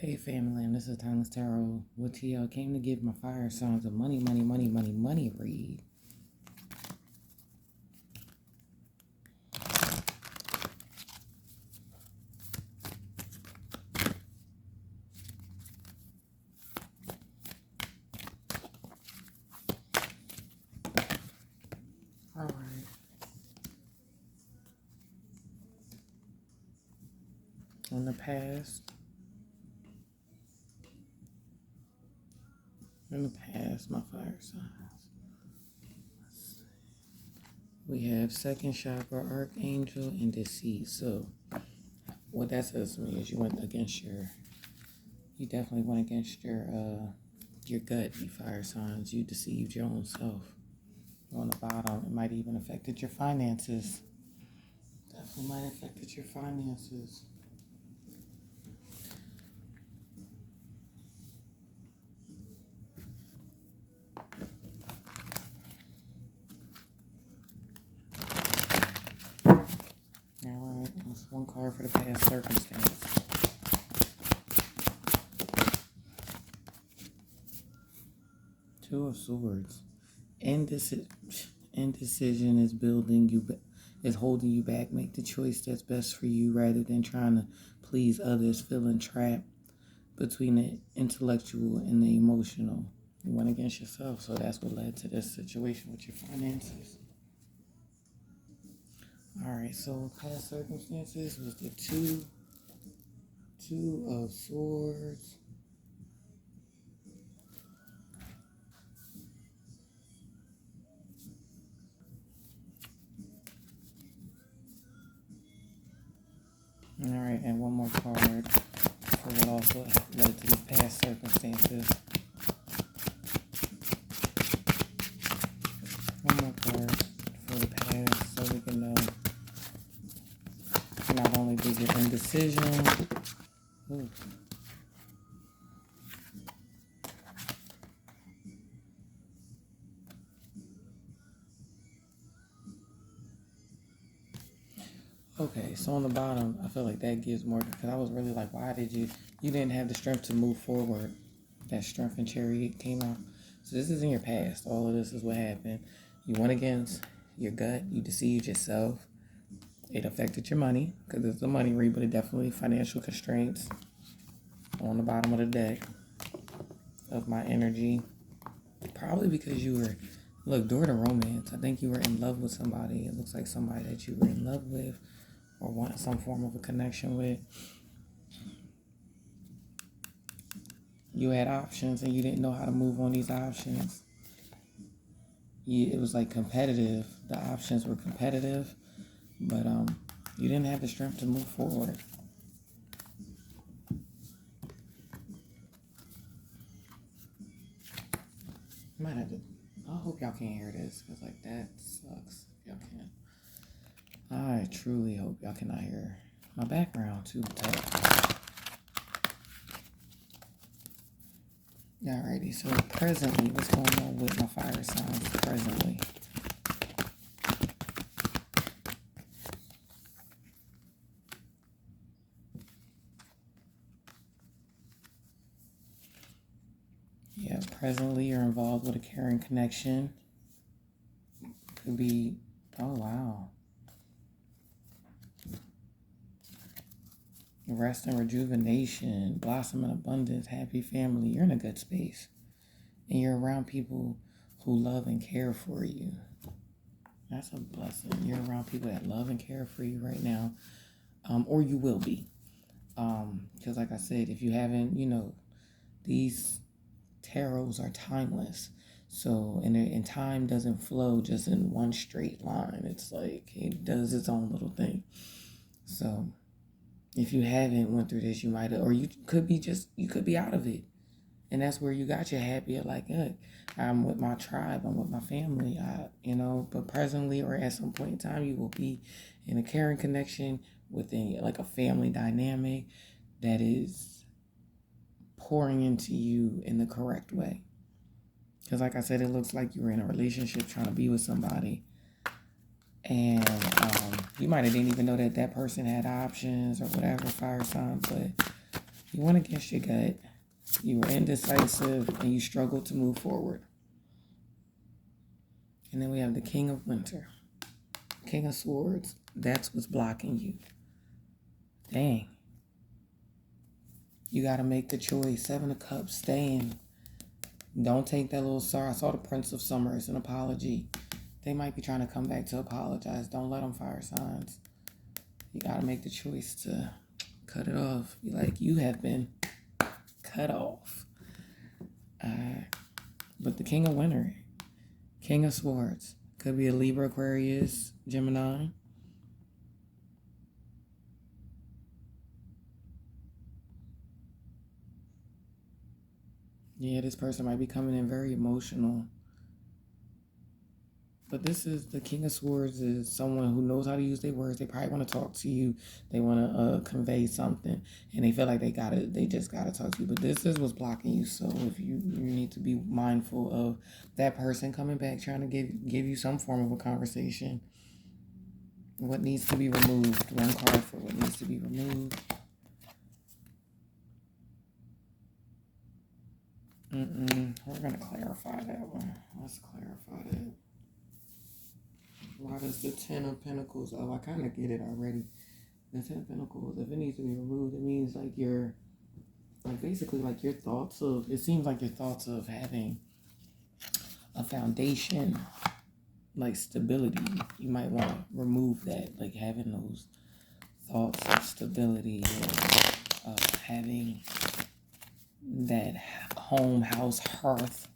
Hey family, and this is Timeless Tarot with TL. Came to give my fire signs a money read. Alright. In the past, my fire signs. We have second chakra, archangel, and deceit. So, what that says to me is you definitely went against your gut, you fire signs. You deceived your own self. On the bottom, it might even affected your finances. Definitely might have affected your finances. Alright, that's one card for the past circumstance. Two of Swords. Indecision is is holding you back. Make the choice that's best for you rather than trying to please others, feeling trapped between the intellectual and the emotional. You went against yourself, so that's what led to this situation with your finances. Alright, so past circumstances was the two of Swords. Alright, and one more card for what also led to these past circumstances. One more card for the past so we can know not only did your indecision. Ooh. Okay, so on the bottom, I feel like that gives more, because I was really like, why did you didn't have the strength to move forward. That strength and chariot came out. So this is in your past. All of this is what happened. You went against your gut. You deceived yourself. It affected your money, because it's a money read, but it definitely financial constraints on the bottom of the deck of my energy. Probably because you were, during the romance, I think you were in love with somebody. It looks like somebody that you were in love with or want some form of a connection with. You had options and you didn't know how to move on these options. It was like competitive. The options were competitive, but you didn't have the strength to move forward. I hope y'all can't hear this, because that sucks if y'all can. I truly hope y'all cannot hear my background too tight. Alrighty, so presently, what's going on with my fire signs presently? Yeah, presently you're involved with a caring connection. Could be, oh wow. Rest and rejuvenation, blossom and abundance, happy family. You're in a good space. And you're around people who love and care for you. That's a blessing. You're around people that love and care for you right now. Or you will be. Because like I said, if you haven't, these tarots are timeless. So, and time doesn't flow just in one straight line. It's like it does its own little thing. So, if you haven't went through this, you might have, or you could be out of it. And that's where you got your happy, like, hey, I'm with my tribe, I'm with my family, but presently or at some point in time, you will be in a caring connection within like a family dynamic that is pouring into you in the correct way. Because like I said, it looks like you were in a relationship trying to be with somebody. And you might have didn't even know that person had options or whatever, fire sign, but You went against your gut. You were indecisive and you struggled to move forward. And then we have the King of Winter. King of Swords. That's what's blocking you. Dang. You got to make the choice. Seven of Cups. Stay in. Don't take that little sorry. I saw the Prince of Summer. It's an apology. They might be trying to come back to apologize. Don't let them, fire signs. You got to make the choice to cut it off. Be like, you have been cut off. But the King of Winter, King of Swords, could be a Libra, Aquarius, Gemini. Yeah, this person might be coming in very emotional. But this is the King of Swords is someone who knows how to use their words. They probably want to talk to you. They want to convey something, and they feel like they just gotta talk to you. But this is what's blocking you. So if you need to be mindful of that person coming back, trying to give you some form of a conversation. What needs to be removed? One card for what needs to be removed. We're gonna clarify that one. Let's clarify that. Why does the Ten of Pentacles? Oh, I kind of get it already. The Ten of Pentacles, if it needs to be removed, it means like basically like your thoughts of, it seems like your thoughts of having a foundation, like stability. You might want to remove that, like having those thoughts of stability or having that home, house, hearth.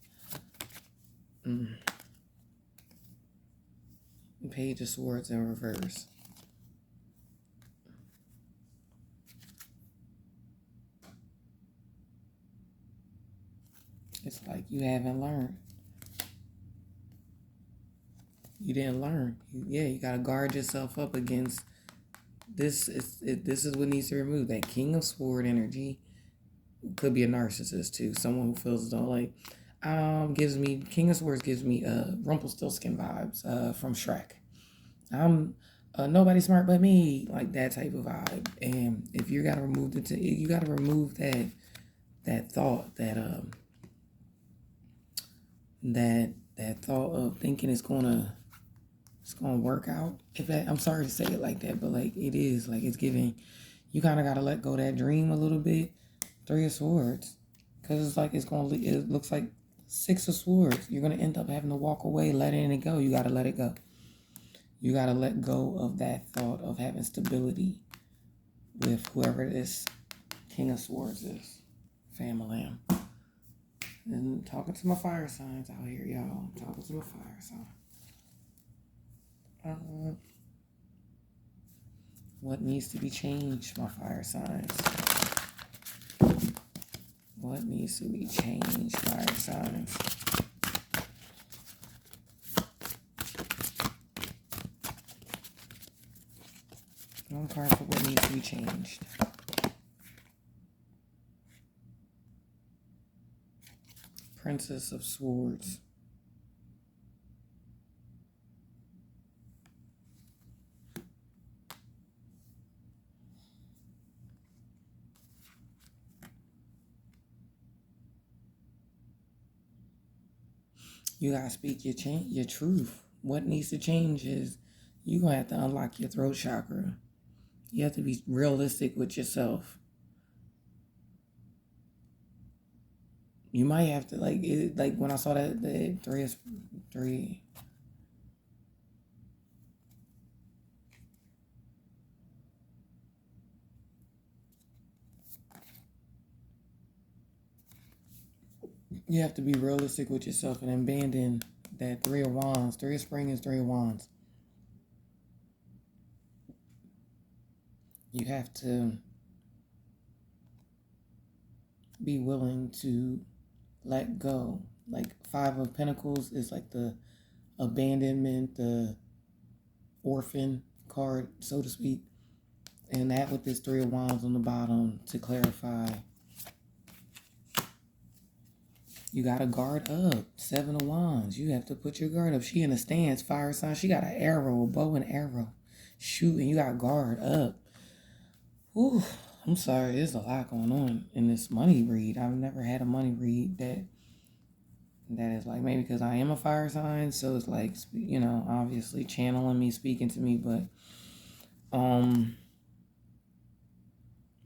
Page of Swords in reverse. It's like you haven't learned. You didn't learn. You got to guard yourself up against this. This is what needs to remove that King of Sword energy. Could be a narcissist too. Someone who feels as though like gives me King of Swords gives me Rumpelstiltskin vibes from Shrek. I'm nobody smart but me, like that type of vibe. And if you gotta remove you gotta remove that thought that thought of thinking it's gonna work out. I'm sorry to say it like that, but like it is, like it's giving. You kind of gotta let go of that dream a little bit. Three of Swords, because it's like it looks like Six of Swords. You're gonna end up having to walk away, letting it go. You gotta let it go. You gotta let go of that thought of having stability with whoever this King of Swords is. Famalam. And talking to my fire signs out here, y'all. Talking to my fire sign. What needs to be changed, my fire signs? What needs to be changed, fire signs? One card for what needs to be changed. Princess of Swords. You gotta speak your truth. What needs to change is you're gonna have to unlock your throat chakra. You have to be realistic with yourself. You might have to like when I saw that the three. You have to be realistic with yourself and abandon that Three of Wands. Three of Spring is Three of Wands. You have to be willing to let go. Like Five of Pentacles is like the abandonment, the orphan card, so to speak. And that with this Three of Wands on the bottom to clarify. You got to guard up. Seven of Wands. You have to put your guard up. She in a stance, fire sign. She got an arrow, a bow and arrow. Shooting. You got to guard up. Ooh. I'm sorry, there's a lot going on in this money read. I've never had a money read that is like, maybe because I am a fire sign, so it's like, obviously channeling me, speaking to me, but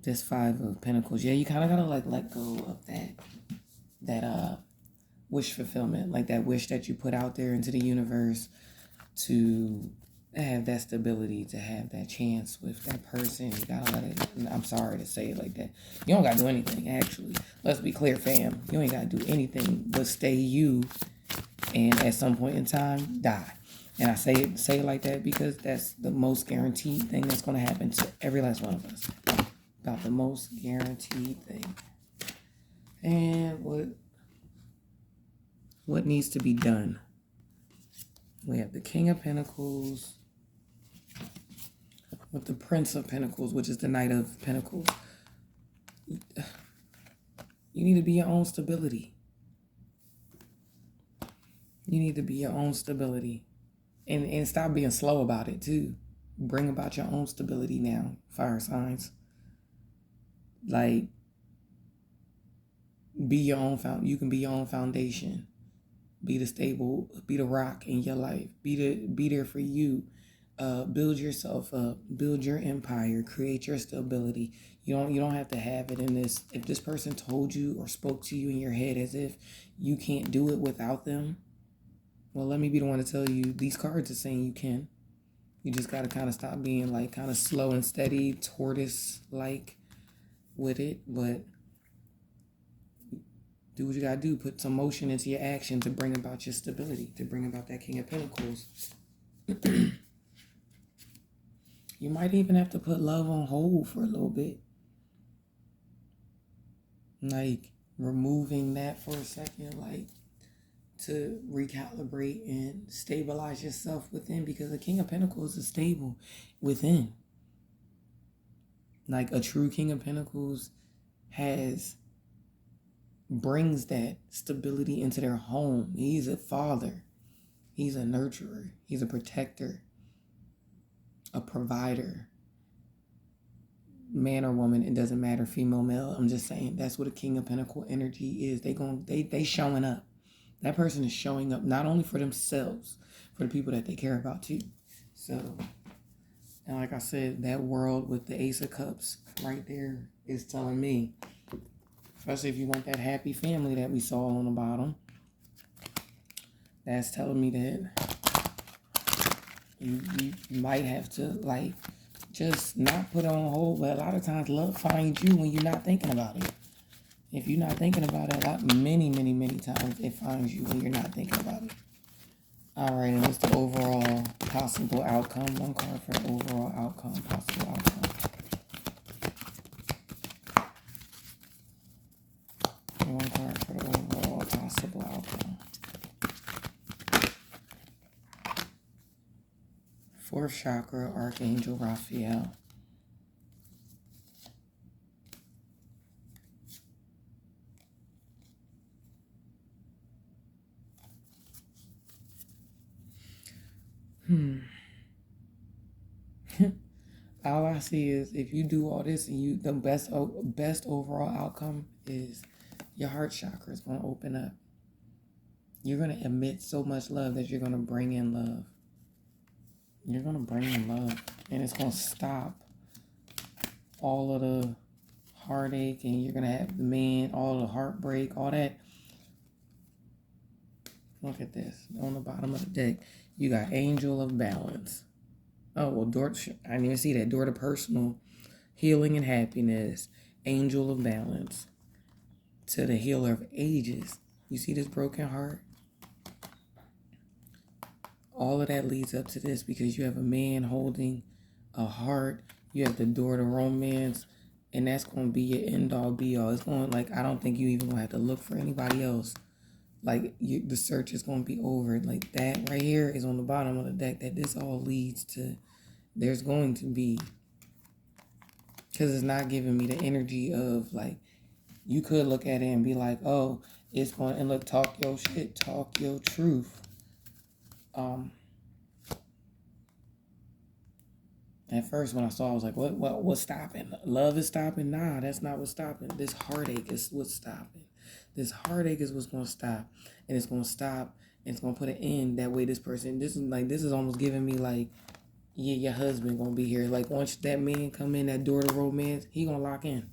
this Five of Pentacles, yeah, you kind of gotta like let go of that wish fulfillment, like that wish that you put out there into the universe to have that stability, to have that chance with that person. You gotta let it, I'm sorry to say it like that, you don't gotta do anything, actually. Let's be clear, fam. You ain't gotta do anything but stay you, and at some point in time, die. And I say it like that because that's the most guaranteed thing that's gonna happen to every last one of us. About the most guaranteed thing. And what needs to be done? We have the King of Pentacles with the Prince of Pentacles, which is the Knight of Pentacles. You need to be your own stability. You need to be your own stability. And stop being slow about it, too. Bring about your own stability now, fire signs. Like, be your own you can be your own foundation. Be the rock in your life. Be there for you. Build yourself up. Build your empire. Create your stability. You don't have to have it in this. If this person told you or spoke to you in your head as if you can't do it without them, well, let me be the one to tell you, these cards are saying you can. You just got to kind of stop being like kind of slow and steady, tortoise-like with it, but do what you got to do. Put some motion into your action to bring about your stability, to bring about that King of Pentacles. You might even have to put love on hold for a little bit. Like removing that for a second, like to recalibrate and stabilize yourself within, because the King of Pentacles is stable within. Like a true King of Pentacles brings that stability into their home. He's a father. He's a nurturer. He's a protector. A provider. Man or woman, it doesn't matter, female, male. I'm just saying that's what a King of Pentacles energy is. They showing up. That person is showing up not only for themselves, for the people that they care about too. So, and like I said, that world with the Ace of Cups right there is telling me, especially if you want that happy family that we saw on the bottom, that's telling me that you might have to like just not put it on hold. But a lot of times love finds you when you're not thinking about it. If you're not thinking about it, many times it finds you when you're not thinking about it. All right, and what's the overall possible outcome? One card for the overall outcome, possible outcome. One card for the overall possible outcome. Fourth chakra, Archangel Raphael. All I see is if you do all this and the best overall outcome is your heart chakra is going to open up. You're going to emit so much love that you're going to bring in love. You're going to bring in love, and it's going to stop all of the heartache, and you're going to have all the heartbreak, all that. Look at this. On the bottom of the deck, you got Angel of Balance. Oh, well, I didn't even see that. Door to personal healing and happiness. Angel of Balance. To the healer of ages. You see this broken heart? All of that leads up to this because you have a man holding a heart. You have the door to romance. And that's going to be your end-all, be-all. It's going like, I don't think you even going to have to look for anybody else. Like, the search is going to be over. Like, that right here is on the bottom of the deck, that this all leads to, there's going to be, because it's not giving me the energy of, like, you could look at it and be like, oh, it's going to, and look, talk your shit, talk your truth. At first, when I saw, I was like, what's stopping? Love is stopping? Nah, that's not what's stopping. This heartache is what's stopping. This heartache is what's going to stop. And it's going to stop. And it's going to put an end. That way, this is almost giving me like, yeah, your husband going to be here. Like, once that man come in that door to romance, he going to lock in.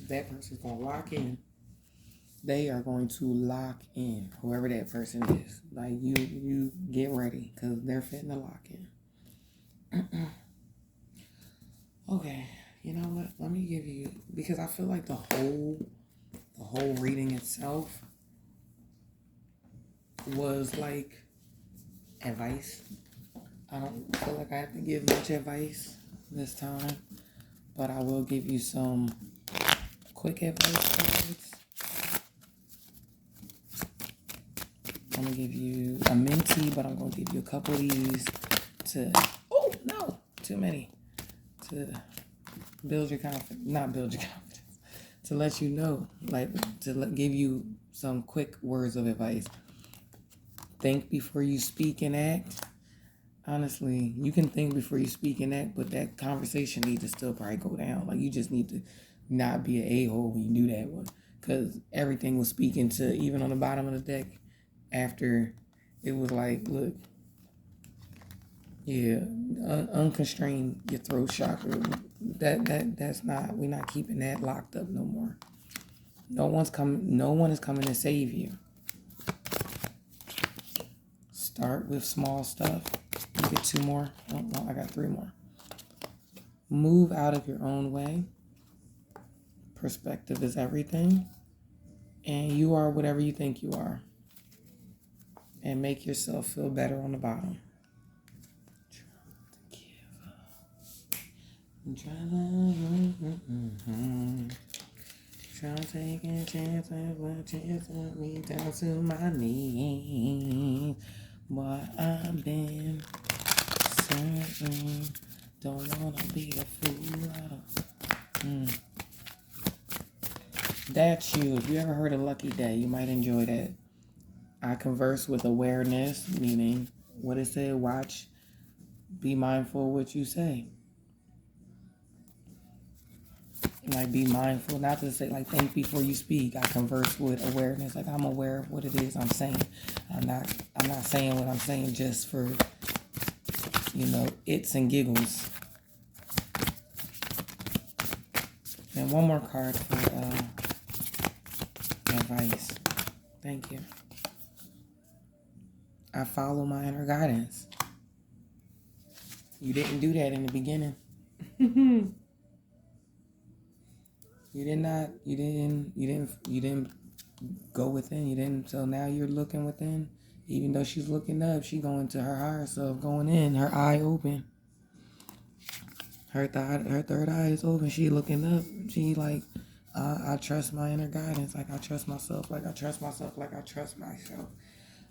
That person's going to lock in. They are going to lock in. Whoever that person is. Like, you get ready. Because they're fitting to lock in. Okay, you know what? Let me give you, because I feel like the whole reading itself was like advice. I don't feel like I have to give much advice this time, but I will give you some quick advice. I'm gonna give you a minty, but I'm gonna give you a couple of these too many. To build your confidence, not build your confidence, to let you know, like give you some quick words of advice. Think before you speak and act. Honestly, you can think before you speak and act, but that conversation needs to still probably go down. Like, you just need to not be an a-hole when you do that one, because everything was speaking to, even on the bottom of the deck, after it was like, look, yeah, unconstrained your throat chakra. That's not, we're not keeping that locked up no more. No one is coming to save you. Start with small stuff. You get 2 more. Oh, no, I got 3 more. Move out of your own way. Perspective is everything. And you are whatever you think you are. And make yourself feel better on the bottom. Try to take a chance with me down to my knees. But I've been certain, don't wanna be a fool. That's you. If you ever heard of Lucky Day, you might enjoy that. I converse with awareness, meaning what it said, watch, be mindful of what you say. Like, be mindful, not to say like think before you speak. I converse with awareness, like I'm aware of what it is I'm saying. I'm not saying what I'm saying just for, its and giggles. And one more card for advice. Thank you. I follow my inner guidance. You didn't do that in the beginning. You didn't go within. You didn't. So now you're looking within. Even though she's looking up, she going to her higher self, going in, her eye open. Her third eye is open. She looking up. She like, I trust my inner guidance. Like I trust myself. Like I trust myself. Like I trust myself.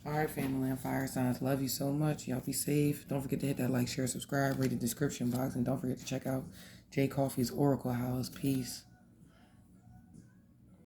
All right, family and fire signs. Love you so much. Y'all be safe. Don't forget to hit that like, share, subscribe, read the description box, and don't forget to check out Jay Coffee's Oracle House. Peace.